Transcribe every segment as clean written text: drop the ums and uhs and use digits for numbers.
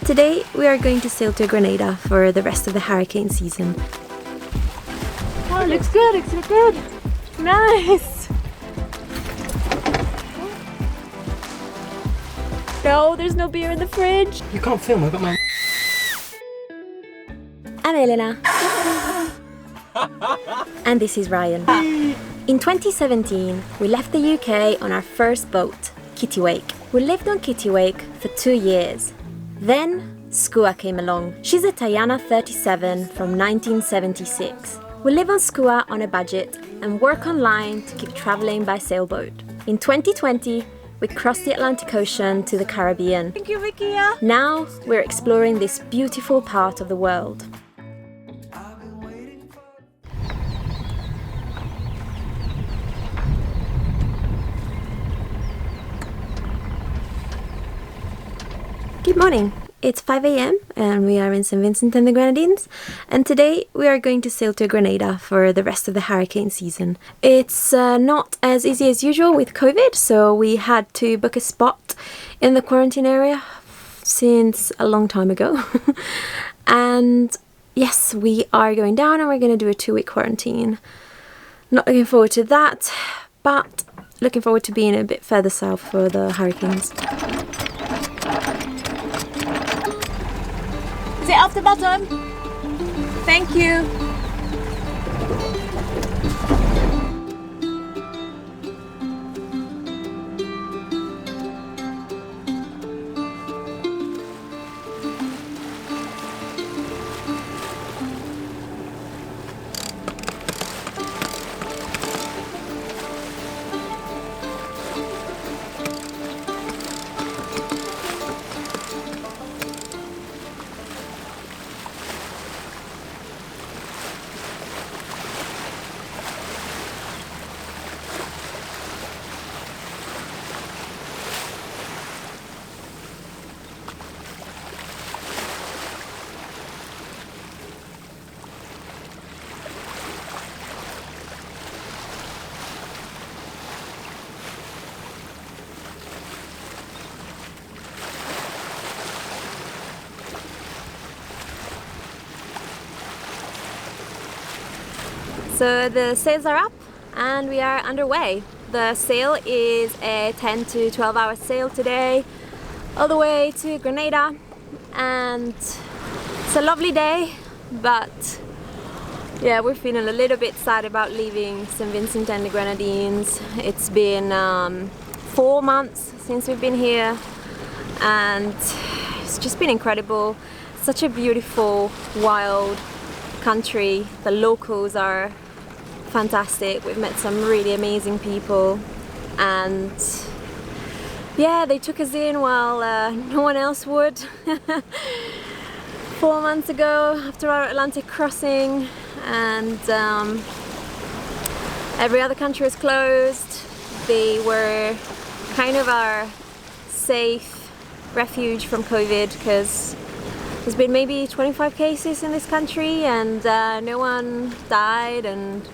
Today we are going to sail to Grenada for the rest of the hurricane season. Oh, it looks good, it looks good. Nice. No, there's no beer in the fridge. You can't film, I've got my... I'm Elena. And this is Ryan. In 2017, we left the UK on our first boat, Kittiwake. We lived on Kittiwake for 2 years. Then, Skua came along. She's a Tayana 37 from 1976. We live on Skua on a budget and work online to keep traveling by sailboat. In 2020, we crossed the Atlantic Ocean to the Caribbean. Thank you, Vicky. Now, we're exploring this beautiful part of the world. Good morning. It's 5 a.m. and we are in St. Vincent and the Grenadines, and today we are going to sail to Grenada for the rest of the hurricane season. It's not as easy as usual with COVID, so we had to book a spot in the quarantine area since a long time ago. And yes, we are going down and we're going to do a 2-week quarantine. Not looking forward to that, but looking forward to being a bit further south for the hurricanes. Is it off the bottom? Thank you. So the sails are up and we are underway. The sail is a 10 to 12 hour sail today, all the way to Grenada, and it's a lovely day, but yeah, we're feeling a little bit sad about leaving St. Vincent and the Grenadines. It's been 4 months since we've been here and it's just been incredible. Such a beautiful, wild country. The locals are fantastic. We've met some really amazing people, and yeah, they took us in while no one else would. 4 months ago, after our Atlantic crossing, and every other country was closed. They were kind of our safe refuge from COVID, because there's been maybe 25 cases in this country and no one died, and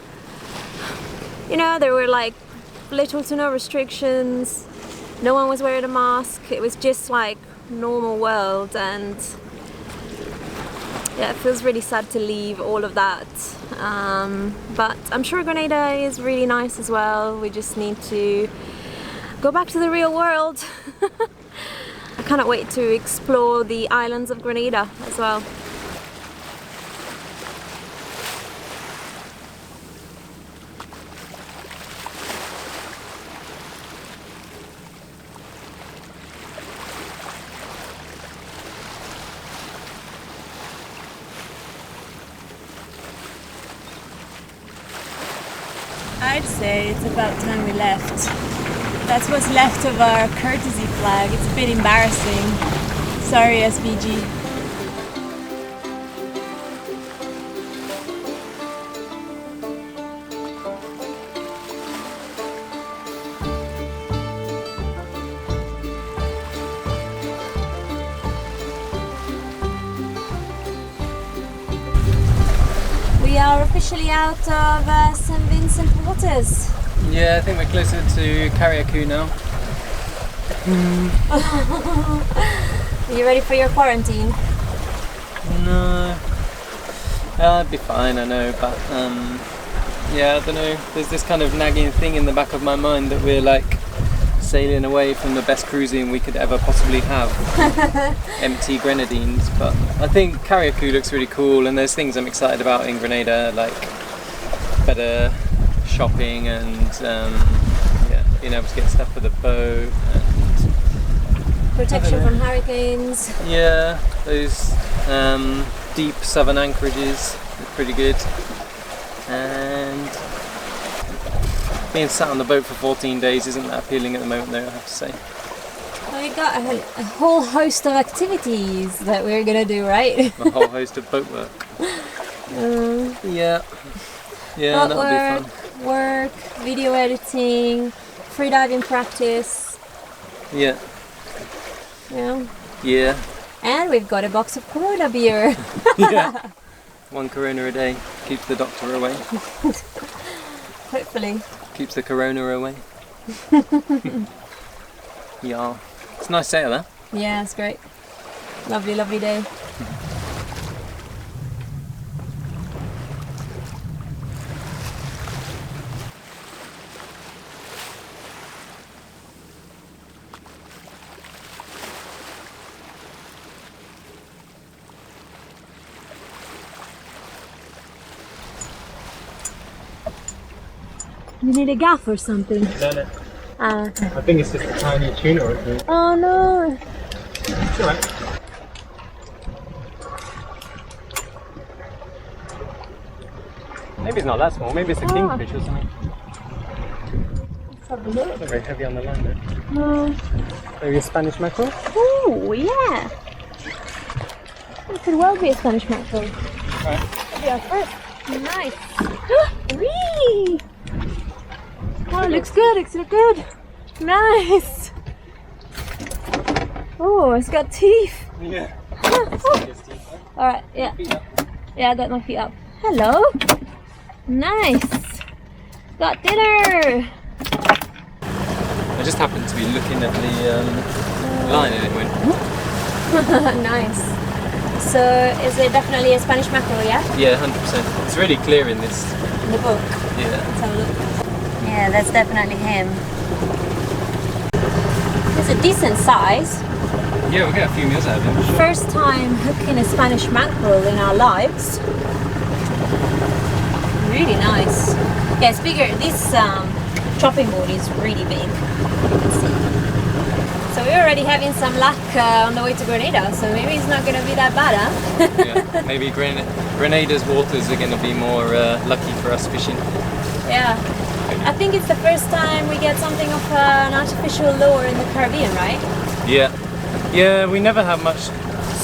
you know, there were like little to no restrictions, no one was wearing a mask, it was just like normal world, and yeah, it feels really sad to leave all of that, but I'm sure Grenada is really nice as well. We just need to go back to the real world. I cannot wait to explore the islands of Grenada as well. I'd say it's about time we left. That's what's left of our courtesy flag. It's a bit embarrassing. Sorry, SVG. We are officially out of St. Vincent waters. Yeah, I think we're closer to Kittiwake now. Are you ready for your quarantine? No. I'd be fine, I know, but yeah, I don't know. There's this kind of nagging thing in the back of my mind that we're like sailing away from the best cruising we could ever possibly have. Empty grenadines, but I think Kittiwake looks really cool, and there's things I'm excited about in Grenada, like better shopping and yeah, being able to get stuff for the boat and Protection from hurricanes. yeah, those deep southern anchorages are pretty good, and being sat on the boat for 14 days isn't that appealing at the moment though, I have to say. Well, we got a whole host of activities that we're gonna do, right? A whole host of boat work. Yeah, Boat that'll work, be fun. work, video editing, freediving practice. Yeah, Yeah. yeah, And we've got a box of Corona beer. yeah. One Corona a day keeps the doctor away. Hopefully. Keeps the Corona away. Yeah, it's a nice sail, huh? Yeah, it's great. Lovely, lovely day. You need a gaff or something? No. Ah. I think it's just a tiny tuna or something. Oh no. It's alright. Maybe it's not that small, maybe it's a kingfish or something. Let's have a look. Not very heavy on the line though. No. Maybe a Spanish mackerel? Oh yeah. It could well be a Spanish mackerel. Right. That'll be our first. Nice. Whee! Oh, it looks good. Looks good. Nice. Oh, it's got teeth. Yeah. All right. Yeah. Yeah, I got my feet up. Hello. Nice. Got dinner. I just happened to be looking at the line and it went. Nice. So, is it definitely a Spanish mackerel? Yeah. Yeah, 100%. It's really clear in this. In the book. Yeah. Let's have a look. Yeah, that's definitely him. It's a decent size. Yeah, we'll get a few meals out of him. Sure. First time hooking a Spanish mackerel in our lives. Really nice. Yeah, it's bigger. This chopping board is really big. You can see. So we're already having some luck on the way to Grenada, so maybe it's not going to be that bad, huh? Yeah, maybe Grenada's waters are going to be more lucky for us fishing. Yeah. I think it's the first time we get something of an artificial lure in the Caribbean, right? Yeah, we never have much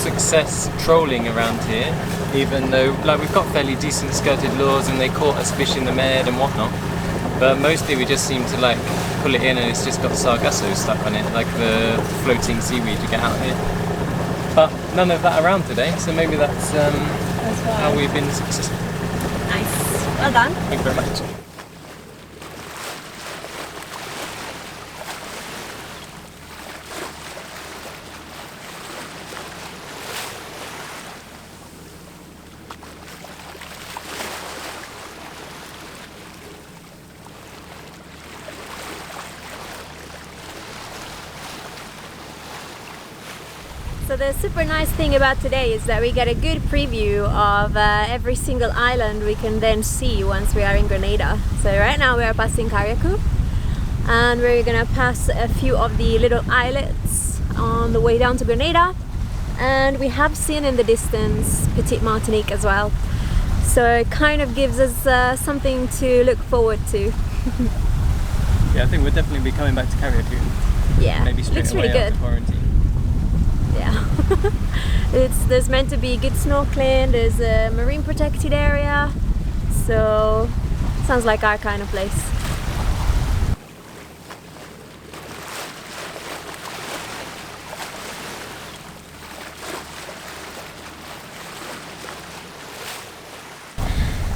success trolling around here, even though like we've got fairly decent skirted lures and they caught us fish in the Med and whatnot. But mostly we just seem to like pull it in and it's just got sargasso stuck on it, like the floating seaweed you get out here. But none of that around today, so maybe that's how we've been successful. Nice. Well done. Thank you very much. So the super nice thing about today is that we get a good preview of every single island we can then see once we are in Grenada. So right now we are passing Kittiwake and we're gonna pass a few of the little islets on the way down to Grenada, and we have seen in the distance Petite Martinique as well. So it kind of gives us something to look forward to. Yeah, I think we'll definitely be coming back to Kittiwake. Yeah, Maybe straight looks away really good. after quarantine. Yeah. There's meant to be good snorkeling, there's a marine protected area, so sounds like our kind of place.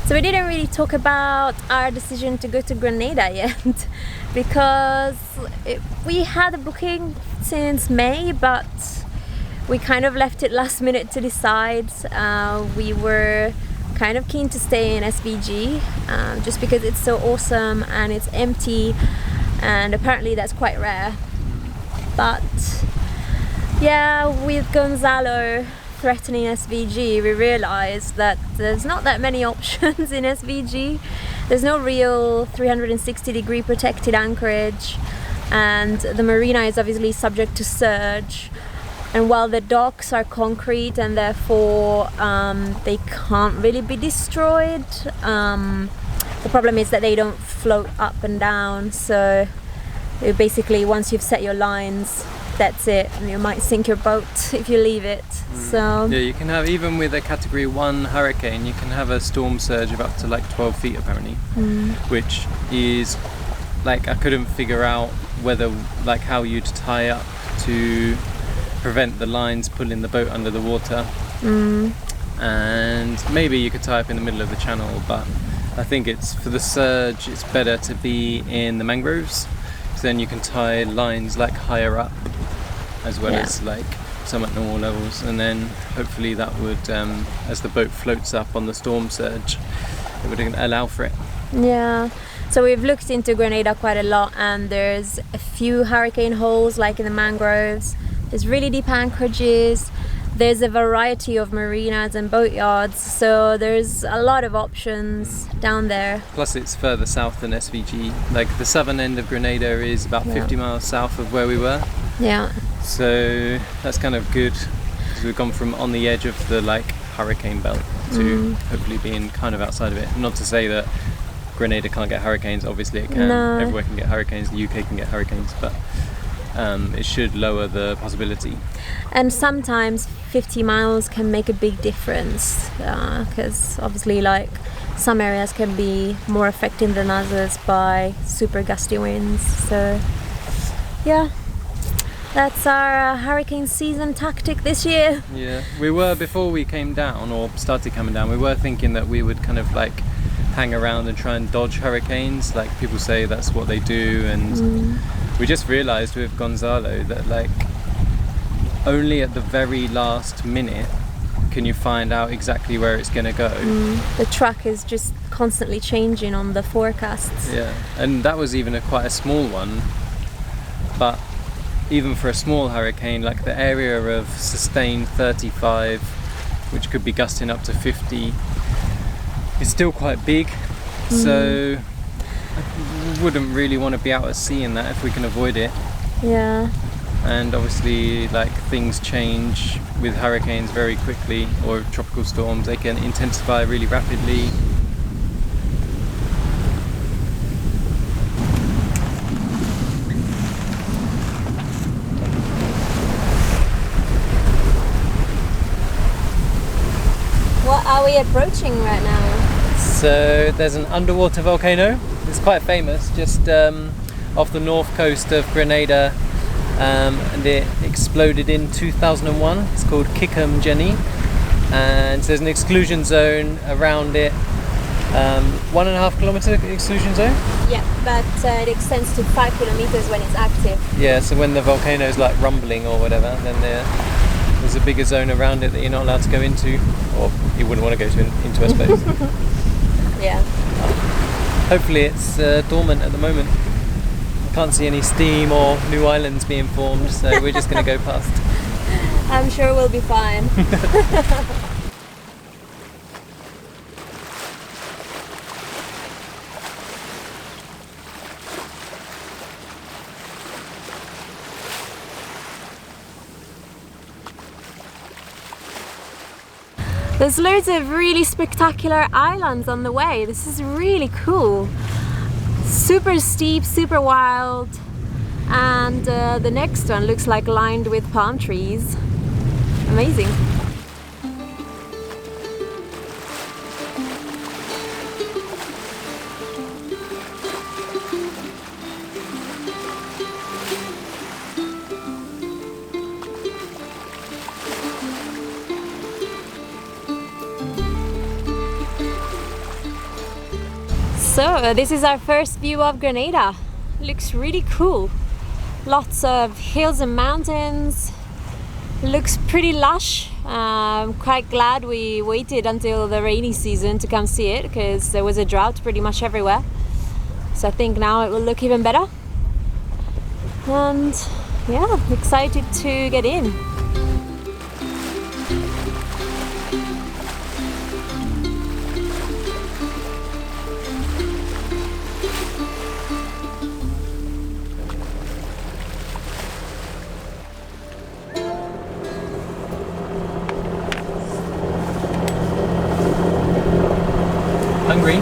So we didn't really talk about our decision to go to Grenada yet because we had a booking since May, but we kind of left it last minute to decide. We were kind of keen to stay in SVG just because it's so awesome and it's empty, and apparently that's quite rare. But yeah, with Gonzalo threatening SVG, we realized that there's not that many options in SVG. There's no real 360-degree protected anchorage, and the marina is obviously subject to surge. And while the docks are concrete and therefore they can't really be destroyed, the problem is that they don't float up and down. So basically, once you've set your lines, that's it. You might sink your boat if you leave it. So yeah, you can have, even with a category 1 hurricane, you can have a storm surge of up to like 12 feet apparently, which is like, I couldn't figure out whether, like, how you'd tie up to prevent the lines pulling the boat under the water. And maybe you could tie up in the middle of the channel, but I think it's, for the surge, it's better to be in the mangroves, so then you can tie lines like higher up as well as like some at normal levels, and then hopefully that would, as the boat floats up on the storm surge, it would allow for it. yeah, so we've looked into Grenada quite a lot, and there's a few hurricane holes like in the mangroves. There's really deep anchorages. There's a variety of marinas and boatyards, so there's a lot of options down there. Plus it's further south than SVG. Like the southern end of Grenada is about 50 miles south of where we were. Yeah. So that's kind of good, because we've gone from on the edge of the like hurricane belt to hopefully being kind of outside of it. Not to say that Grenada can't get hurricanes, obviously it can. No. Everywhere can get hurricanes, the UK can get hurricanes, but it should lower the possibility. And sometimes 50 miles can make a big difference, because obviously like some areas can be more affected than others by super gusty winds. So yeah, that's our hurricane season tactic this year. Yeah, we were, before we came down or started coming down, we were thinking that we would kind of like hang around and try and dodge hurricanes, like people say that's what they do, and we just realized with Gonzalo that like only at the very last minute can you find out exactly where it's going to go. The track is just constantly changing on the forecasts. Yeah, and that was even quite a small one, but even for a small hurricane, like the area of sustained 35, which could be gusting up to 50, is still quite big. So I wouldn't really want to be out at sea in that if we can avoid it. Yeah. And obviously like things change with hurricanes very quickly, or tropical storms, they can intensify really rapidly. What are we approaching right now? So there's an underwater volcano. It's quite famous, just off the north coast of Grenada, and it exploded in 2001. It's called Kittiwake, and there's an exclusion zone around it. 1.5 kilometer exclusion zone. Yeah, but it extends to 5 kilometers when it's active. Yeah, so when the volcano is like rumbling or whatever, then there's a bigger zone around it that you're not allowed to go into, or you wouldn't want to go into, I suppose. Yeah. Hopefully it's dormant at the moment. Can't see any steam or new islands being formed, so we're just going to go past. I'm sure we'll be fine. There's loads of really spectacular islands on the way. This is really cool. Super steep, super wild, and the next one looks like lined with palm trees. Amazing. So this is our first view of Grenada. Looks really cool. Lots of hills and mountains, Looks pretty lush. I'm quite glad we waited until the rainy season to come see it, because there was a drought pretty much everywhere. So I think now it will look even better. And yeah, excited to get in. Hungry?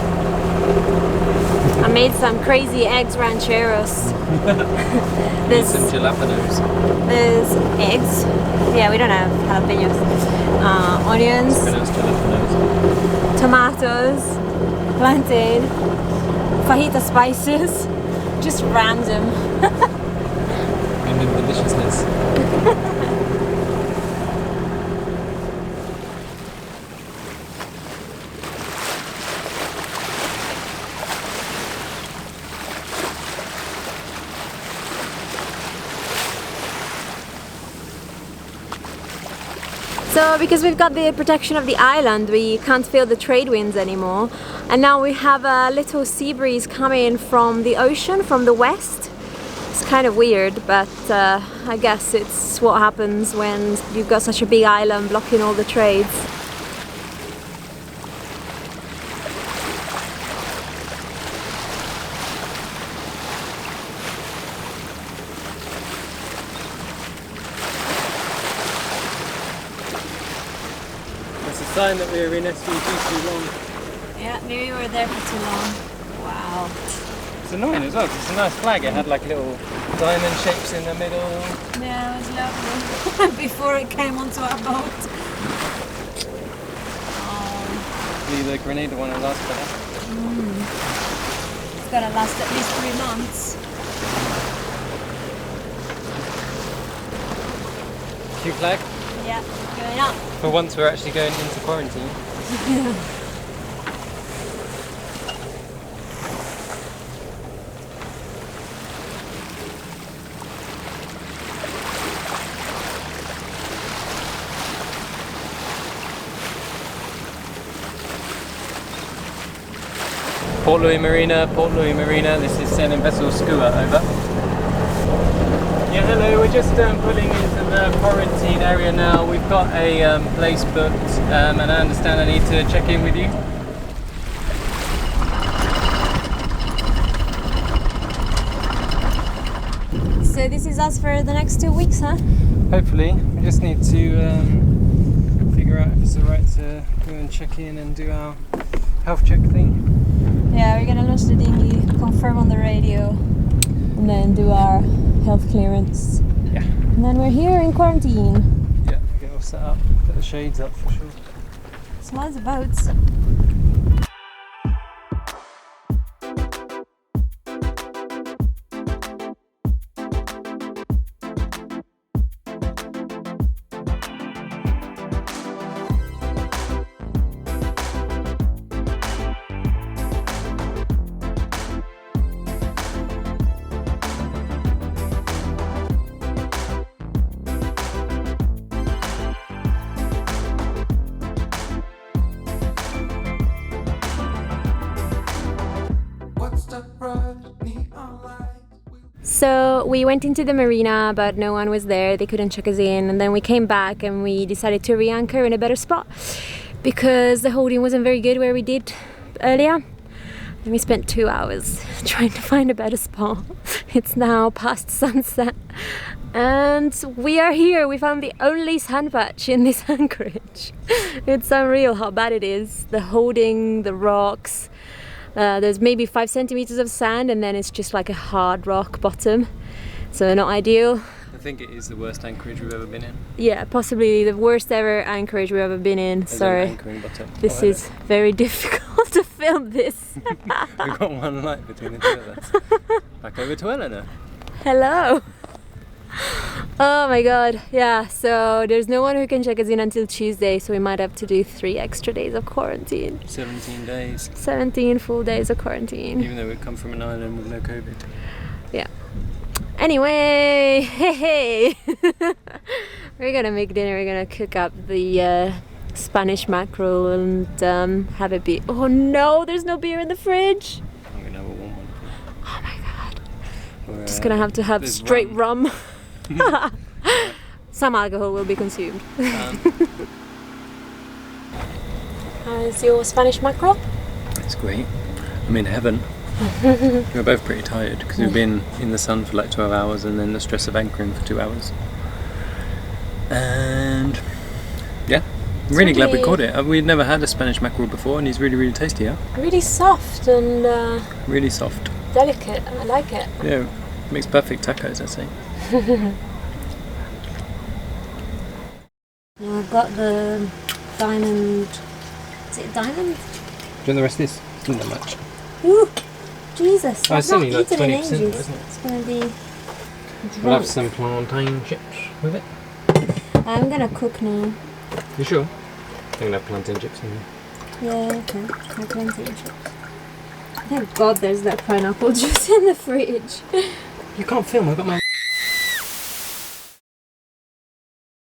I made some crazy eggs rancheros. Need some jalapenos. There's eggs. Yeah, we don't have jalapenos. Onions, Pronounced jalapenos. tomatoes, plantain, fajita spices. Just random. Random deliciousness. So because we've got the protection of the island, we can't feel the trade winds anymore, and now we have a little sea breeze coming from the ocean, from the west. It's kind of weird, but I guess it's what happens when you've got such a big island blocking all the trades. Sign that we were in SVG too long. Yeah, maybe we were there for too long. Wow. It's annoying as well because it's a nice flag. It had like little diamond shapes in the middle. Yeah, it was lovely. Before it came onto our boat. Oh. The Grenada one will last better. It's gonna last at least 3 months. Cute flag. Yeah, going up. For once we're actually going into quarantine. Port Louis Marina, this is sailing vessel Skua, over. Yeah, hello, we're just pulling into the quarantine area now. We've got a place booked and I understand I need to check in with you. So this is us for the next 2 weeks, huh? Hopefully. We just need to figure out if it's alright to go and check in and do our health check thing. Yeah, we're gonna launch the dinghy, confirm on the radio, and then do our health clearance. Yeah. And then we're here in quarantine. Yeah, get all set up, put the shades up for sure. Smells of boats. So we went into the marina, but no one was there. They couldn't check us in, and then we came back and we decided to re-anchor in a better spot because the holding wasn't very good where we did earlier. And we spent 2 hours trying to find a better spot. It's now past sunset and we are here. We found the only sand patch in this anchorage. It's unreal how bad it is. The holding, the rocks. There's maybe 5 centimeters of sand and then it's just like a hard rock bottom. So not ideal. I think it is the worst anchorage we've ever been in. Yeah, possibly the worst ever anchorage we've ever been in. As Sorry. in anchoring bottom. This is very difficult to film this. We've got one light between the two of us. Back over to Eleanor. Hello. Oh my god, yeah, so there's no one who can check us in until Tuesday, so we might have to do 3 extra days of quarantine. 17 days. 17 full days of quarantine. Even though we've come from an island with no COVID. Yeah. Anyway, hey. We're gonna make dinner. We're gonna cook up the Spanish mackerel and have a beer. Oh no, there's no beer in the fridge. I'm gonna have a warm one. Oh my god. We're, Just gonna have to have straight rum. Some alcohol will be consumed. How's your Spanish mackerel? It's great. I'm in heaven. We're both pretty tired because we've been in the sun for like 12 hours and then the stress of anchoring for 2 hours. And yeah, I'm really glad we caught it. We'd never had a Spanish mackerel before and he's really, really tasty, yeah? Really soft and really soft. delicate. I like it. Yeah, makes perfect tacos, I'd say. Now I've got the diamond. Is it diamond? Do you want the rest of this? It's not that much. Ooh, Jesus! Oh, it's I've only not like eaten in 20%, ages. isn't it? It's gonna be drunk. We'll have some plantain chips with it. I'm gonna cook now. You sure? I'm gonna have plantain chips in here. Yeah, okay. I'll plantain chips. Thank God there's that pineapple juice in the fridge. You can't film, I've got my